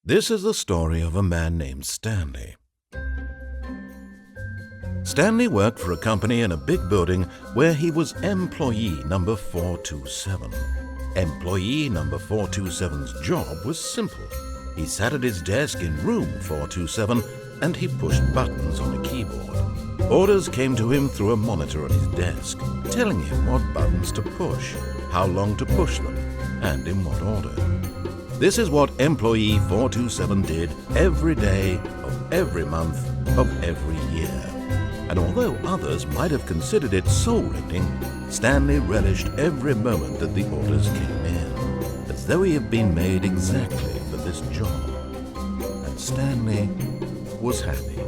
This is the story of a man named Stanley. Stanley worked for a company in a big building where he was employee number 427. Employee number 427's job was simple. He sat at his desk in room 427 and he pushed buttons on a keyboard. Orders came to him through a monitor on his desk, telling him what buttons to push, how long to push them, and in what order. This is what employee 427 did every day of every month of every year. And although others might have considered it soul-rending, Stanley relished every moment that the orders came in, as though he had been made exactly for this job. And Stanley was happy.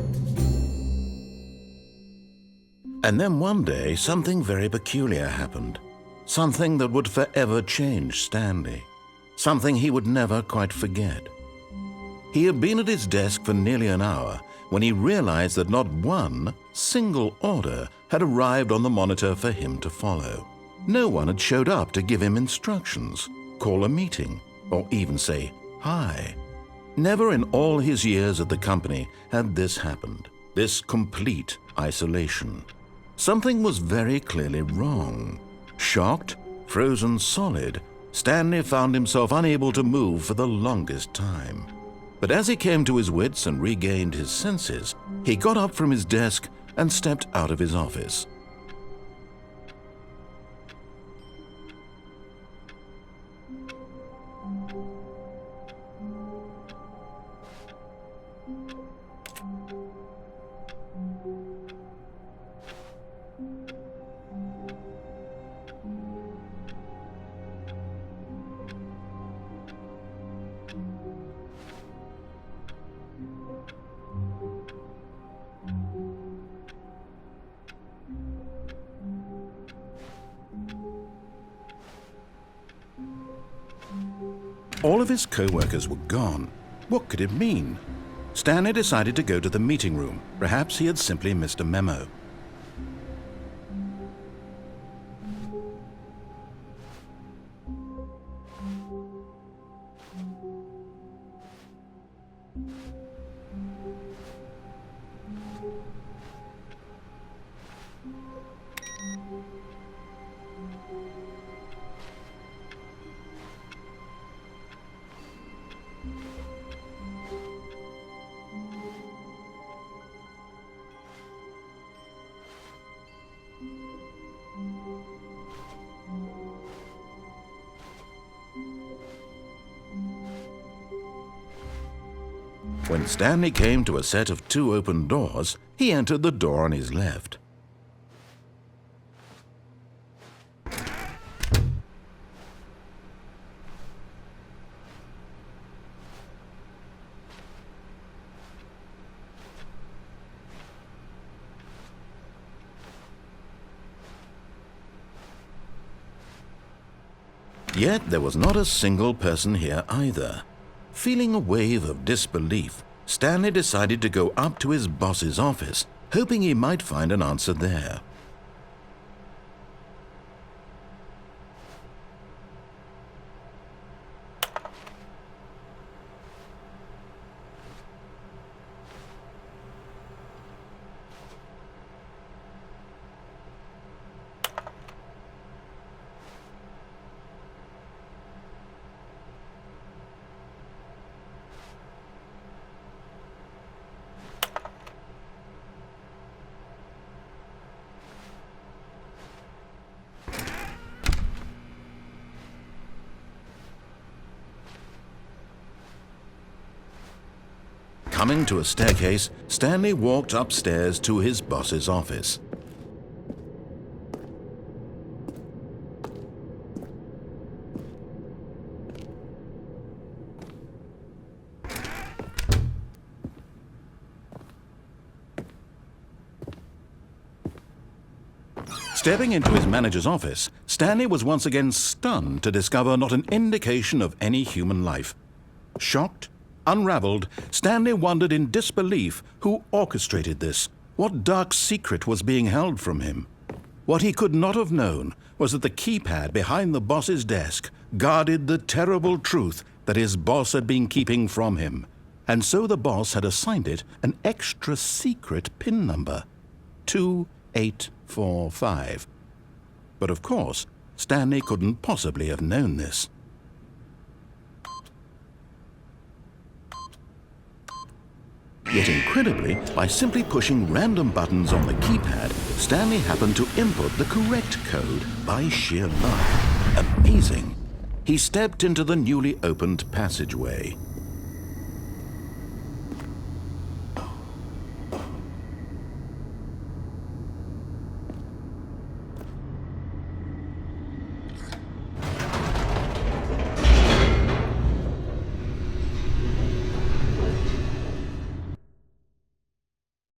And then one day, something very peculiar happened. Something that would forever change Stanley. Something he would never quite forget. He had been at his desk for nearly an hour when he realized that not one single order had arrived on the monitor for him to follow. No one had showed up to give him instructions, call a meeting, or even say hi. Never in all his years at the company had this happened, this complete isolation. Something was very clearly wrong. Shocked, frozen solid, Stanley found himself unable to move for the longest time. But as he came to his wits and regained his senses, he got up from his desk and stepped out of his office. All of his co-workers were gone. What could it mean? Stanley decided to go to the meeting room. Perhaps he had simply missed a memo. When Stanley came to a set of 2 open doors, he entered the door on his left. Yet there was not a single person here either. Feeling a wave of disbelief, Stanley decided to go up to his boss's office, hoping he might find an answer there. Coming to a staircase, Stanley walked upstairs to his boss's office. Stepping into his manager's office, Stanley was once again stunned to discover not an indication of any human life. Shocked, unraveled, Stanley wondered in disbelief who orchestrated this. What dark secret was being held from him? What he could not have known was that the keypad behind the boss's desk guarded the terrible truth that his boss had been keeping from him. And so the boss had assigned it an extra secret PIN number, 2845. But of course, Stanley couldn't possibly have known this. Yet incredibly, by simply pushing random buttons on the keypad, Stanley happened to input the correct code by sheer luck. Amazing! He stepped into the newly opened passageway.